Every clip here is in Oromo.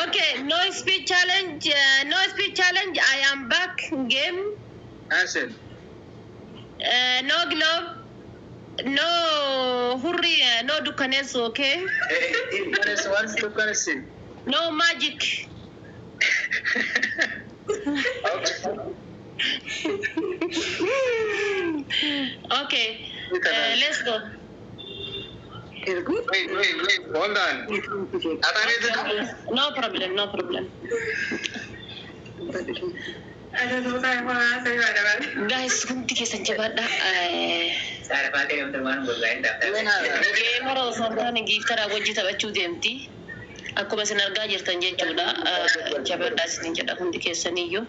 Okay, no speed challenge. No speed challenge. I am back game. Answer. No glove. No hurry. No dukanes. Okay. No magic. Okay. Let's go. Wait. Hold on. No problem. No problem. Guys, kunti kesan jabada. Gamer osoo giftara wajji taphachuu deemti. Akkuma isin argaa jirtan jechuudha. Jabadhaa isin jedha hundi keessaniyyuu.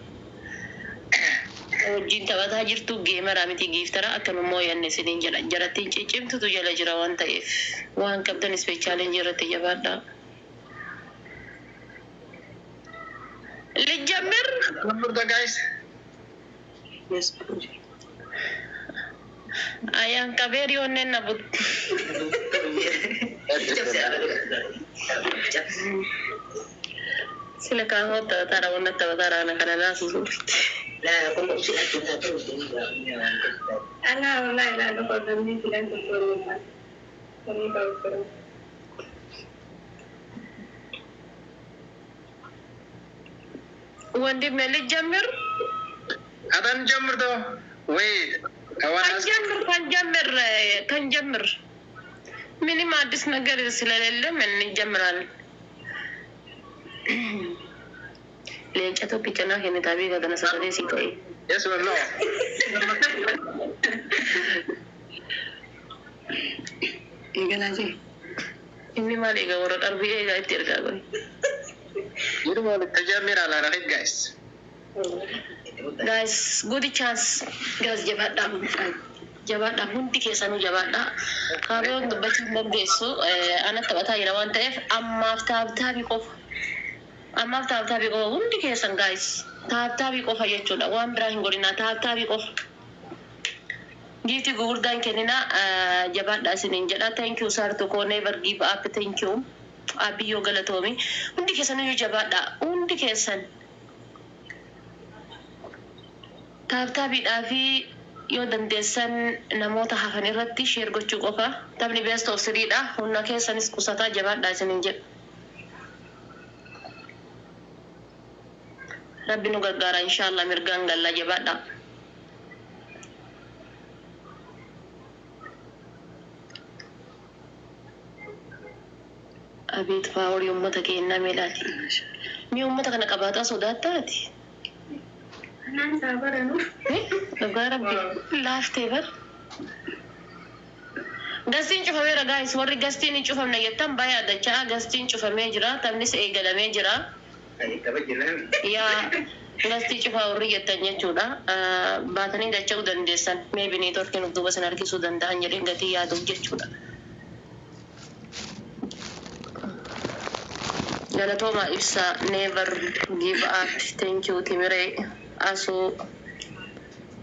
Wajjin taphataa jirtu geemara miti giftara akkanummoo yanne isiniin jedha. Jarattiin ciccimtutu jala jira waan ta'eef waan qabdan ispeechaaleen jirratti jabaadhaa. ልጀምር guys. Yes. አያን ቀቤሪ ሆነና ቡት ስለካሆት ታራውና ተባራና ከናላ ሱሱት La conducción Ala, la, no puedo ni siquiera encontrar ወንድሜ ልጀምር አዳን ጀምር ዶ wait ከንጀምር ምንም አዲስ ነገር ስለሌለ ምን እንጀምራለን ለእንጨቱ ፒቸና ከነታቢ ጋር ሰደደ ሲቆይ yes or no ይገላጂ inni maali ga wara darbiye ga itirga goy yidu mo tajamir ala rahid guys good chance guys jabadha hundi kesanu jabadha karo dubbatu dandeessu ana taphata jira waan ta'eef ammaaf taabtaabi qofa hundi kesan guys taabtaabi qofa jechuudha waan biraa hin godhina taabtaabi qofa Giti gurdan kenina jabadha isinin jedha thank you sir to never give up thank you abiyo galatomi hundi kesanu jabadha hundi kesan taabtaabi dhaafi yoo dandeessan namoota hafan irratti share gochuu qofa taphni best of 3 dha hunna keessanis kusataa jabadha isinin jedha rabbi nu gargaara inshallah mirgaan galla jabadha abit faawul ummata keenya meelaati mi ummata kana qabaata sodaataati nan sabaranu dhugaa rabbi laaftee bar gastiin cufameera guys warri gastiin hin cufamne jettan baay'ee adachaa gastiin cufamee jira taphnis eegalamee jira yaa gastii cufaa warri jettan jechuudha baatanii dacha'uu dandeessan maybe neetworkiin of duuba san harkisuu danda'an jedheen gatii yaaduuf jechuudha Galatoma Ibsa never give up thank you Timire aso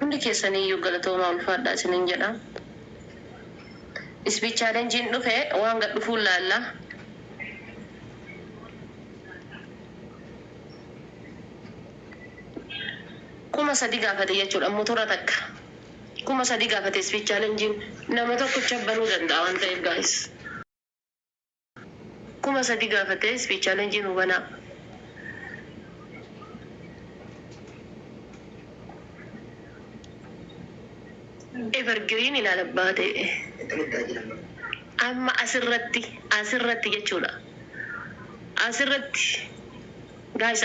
hundi keessanii iyyuu galatoma ulfaadha isinin jedha speech challenge dhufe waan gad dhufuu laalla kuma sadi gaafate jechuudha motora takka kuma sadi gaafate speech challenge nama tokko chabbanuu danda'a waan ta'eef guys kuma sadi gaafate speech challenge hubana evergreen ilaalabbaate amma asirratti jechuudha asirratti guys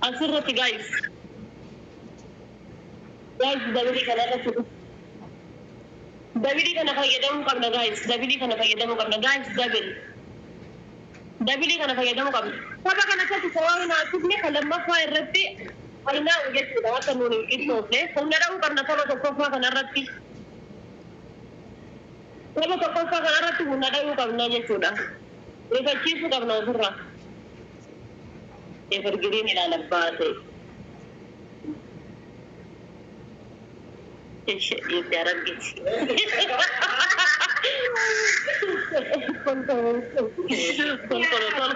asirratti guys dabili kana fayyadamuu qabna guys dabili kana fayyadamuu qabna saba kana keessatti sawaa'ina aktifne kan lammaffaa irratti fayyinaa jechuudha akka nuuni ibsoofne humna dhabuu qabna saba tokkoffaa kanarratti humna dhabuu qabna jechuudha rifachiisuu qabna ofirraa evergreen ila labbate ايش يا ربي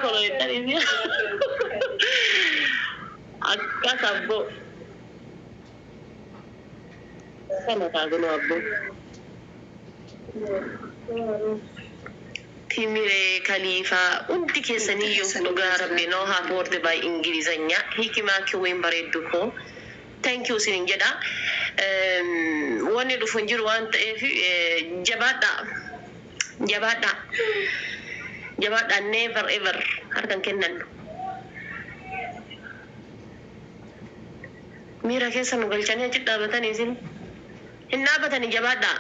كل يتريني akka sabbo kana kaguno abbo timire khalifa unti kesani yo dhugaa rabbi no ha porte by ingilizanya hikima ki wen bareddu ko thank you sinin jedha woni du funjiru wanta jabada never ever harkan kennan mira keessa nu galchanii achi dhaabatanii isin hin dhaabatanii jabaadha.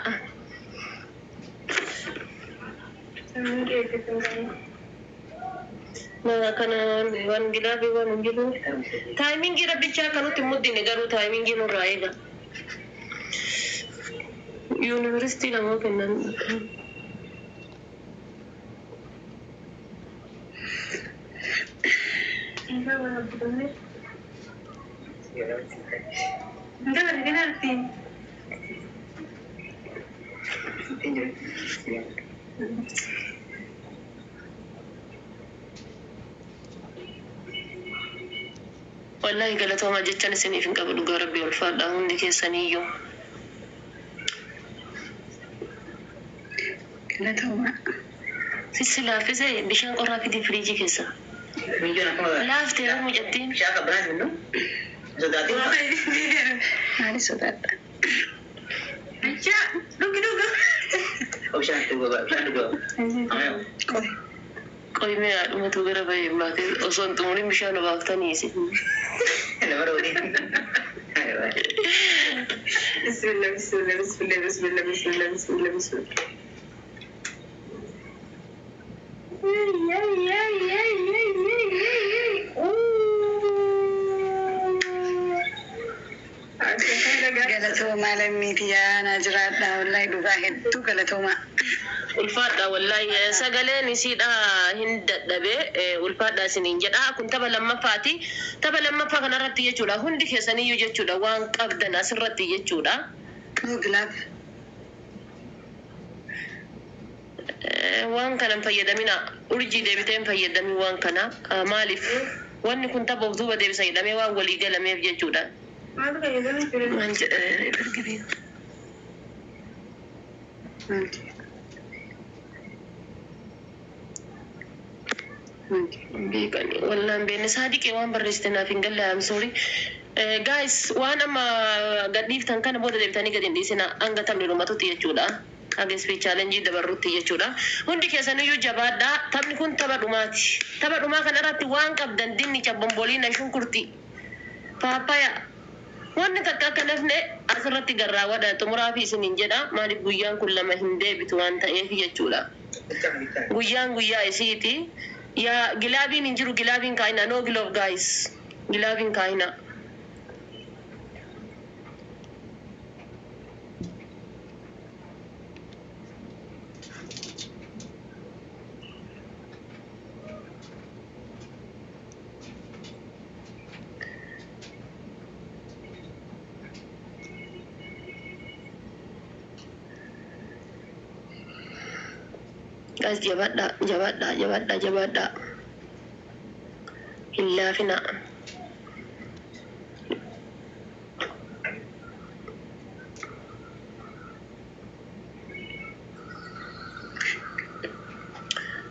Kana waan gidaafi waan hin jiru. Taayimingii rabbichaa kanutti muddine garuu taayimingii nurraa eega. Yuunivarsiitii lamoo kennan. Enggak, dia nanti. Wallahi galatoomaa jechaan isiniif hin qabu dhugaa rabbii ulfaadha hundi keessaniiyyuu. Galatoomaa. Sissi laaffise bishaan qorraa fidii firiijii keessa. Laaftee yoo mucattiin. Siapa berani no? Sodatin. Mari sodatta. Aja, duga. Oh, siapa tu gua? Siapa tu gua? Ayo. Koi. Qoy mee haadhuma tu gara bahee baatee osoo hin xumuriin bishaan obaaftanii isin. Nama dulu ni. Bismillah. Galatoomaa lammiiti yaa naa jiraadha wallahi dhugaa hedduu galatoomaa. Ulfaadha wallahi sagaleen isiidha hin dadhabe ulfaadha isiniin jedha kun tapha lammaffaati. Tapha lammaffaa kanarratti jechuudha hundi keessaniyyuu jechuudha waan qabdan asirratti jechuudha. Gilaaf. Waan kana fayyadamina urjii deebitee hin fayyadamin waan kana maaliif wanni kun tapha of duuba deebisa jedhamee waan walii galameef jechuudha. Maal fayyadamuu jireenya? Waan ergabee. Wallaan beekne saadiqee waan barreessite naaf hin galle am sorry. Guys waan amma gadhiiftan kana booda deebitanii gadi hin dhiisina hanga taphni dhumatutti jechuudha. Hanga speech challenge dabarrutti jechuudha. Hundi keessaniyyuu jabaadha. Taphni kun tapha dhumaati. Tapha dhumaa kanarratti waan qabdan dinnicha bomboliina shunkurtii paapaya wanni takka akka nafne asirratti garraawwadha xumuraa fi isiniin jedha maaliif guyyaan kun lama hin deebitu waan ta'eef jechuudha. Guyyaan guyyaa isiiti. Yaa gilaabiin hin jiru gilaabiin kaayina no glove guys gilaabiin kaayina. Guys jabaadha. Hin laafina.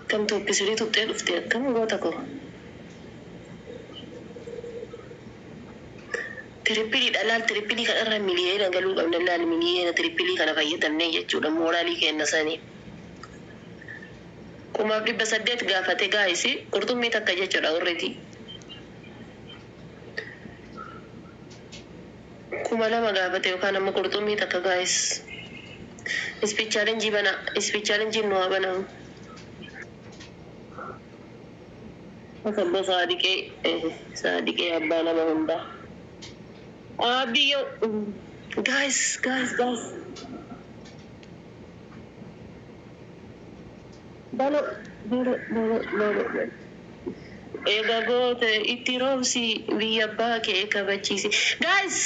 Kam tokkisirii tuttee dhuftee akkam goota koo. Tirippiliidha laal tirippilii kanarra miliyeena galuu qabna laal miliyeena tirippilii kana fayyadamnee jechuudha mooraalii kenna sanii. Kumaaf 800 gaafate gaayisi qurxummii takka jechuudha warreeti. 2,000 gaafate yookaan amma qurxummii takka gaayis. Speech challenge nu bana. Sabba saadiqee abbaa nama hundaa. Abiyyo guys. Balo. Eega goote itti roobsi biyya abbaa kee kabachiisi. Guys!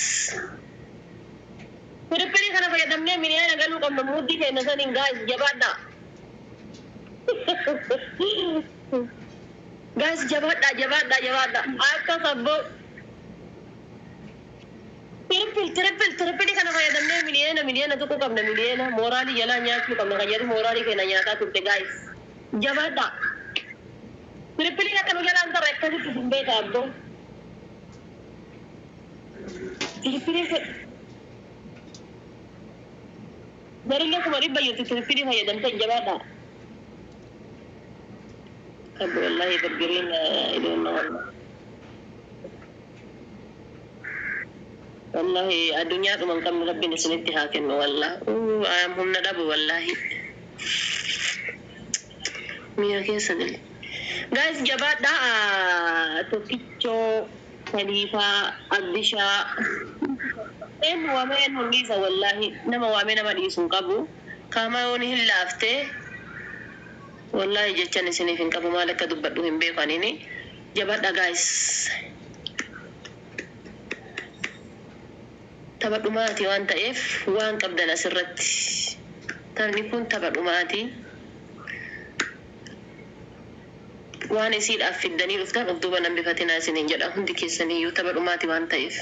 Firifirii kana fayyadamnee miliyoona galuu qabna muddii keenya saniin guys jabaadha. Guys jabaadha. Akka sabboo. Firifirii kana fayyadamnee miliyoona tokko qabna miliyoona. Mooraalii jalaa nyaachuu qabna kan jedhu mooraalii keenya nyaataa turte guys. Jabaadha. Firifirii akka nu jalaan tarra akkasitti hin beeka abboo. Firifirii Barillee kuma dhibba jirtu firifirii fayyadamte jabaadha. Abbo wallahi gargariin idoonna wallahi addunyaa dhuma hin qabne rabbiin isinitti haa kennu wallahi. Humna dhabu wallahi. Miira keessa gali. Guys jabaadha tokkichoo Khaliifaa Addishaa en waameen hundiisa wallahi nama waamee nama dhiisuun qabu kama yooni hin laaftee wallahi jechan isiniif hin qabu maal akka dubbadhu hin beeku anini jabaadha guys taphadhumaati waan ta'eef waan qabdan asirratti taphni kun taphadhumaati waan isiidhaaf fiddanii dhuftan of duuba nan bifatinaa isiniin jedha hundi keessaniyyuu taphadhumaati waan ta'eef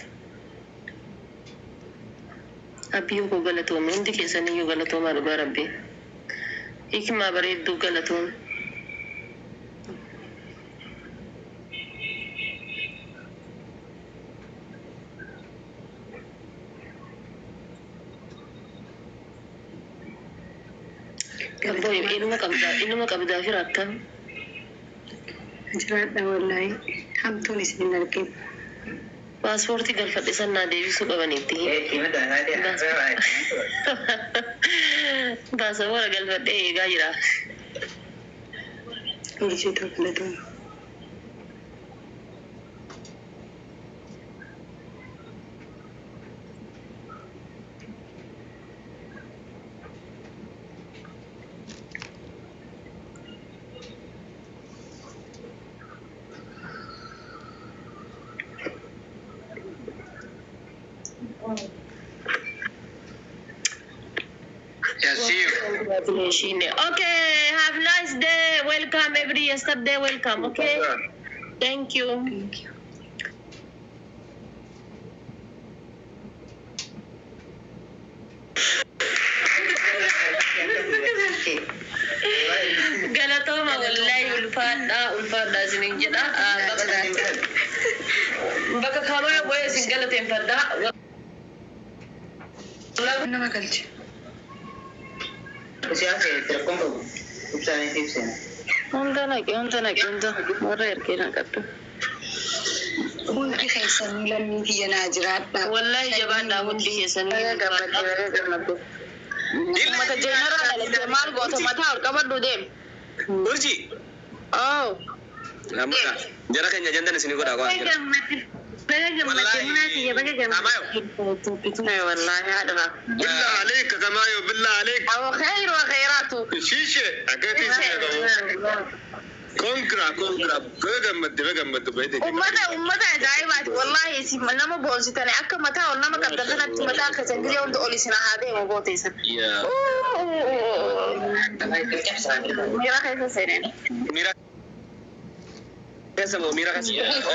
Abiyyu ko galatoome hundi keessaniyyuu galatoomaa dhugaa rabbi hikimaa bareedduu galatoome Abbo inuma qabdaa fi rakkam jiraadha wallahi hamtuun isin argin. Paaspoortii galfadhe sannaa deebisuu qabanitti. Paaspoortii galfadhe eegaa jira. Hojii tokkolatuun. Okay, have nice day. Welcome every yesterday. Welcome. Okay. Thank you. Galatoma wallahi ulfaadha isinin jedha. Bakka kamaya boye isin galateeffadha. Nama galche. Siapa terkumpul? Usaha tipsnya. Honda warra ergeena qabdu. Hundi keessanii lammii kiyya naa jiraadha. Wallahi jabaadha hundi keessanii gammadu. Mata jeneraal maal goota mataa ol qabadhu deem. Urji. Oh. Namudha. Jara keenya jantan isin godha waan jira. والله هذا بالله عليك كمايو بالله عليك أو خير وخيراته شيشة أكيد كونكرا بجمد بيتك أمتا جايبات والله اسم نما بولسي تاني أكا متا ولا ما قد دخلت متا كسنجري وانت أولي سنة هذه مبوتي سن يا ميرا خيسا سنين ميرا كسبو ميرا كسبو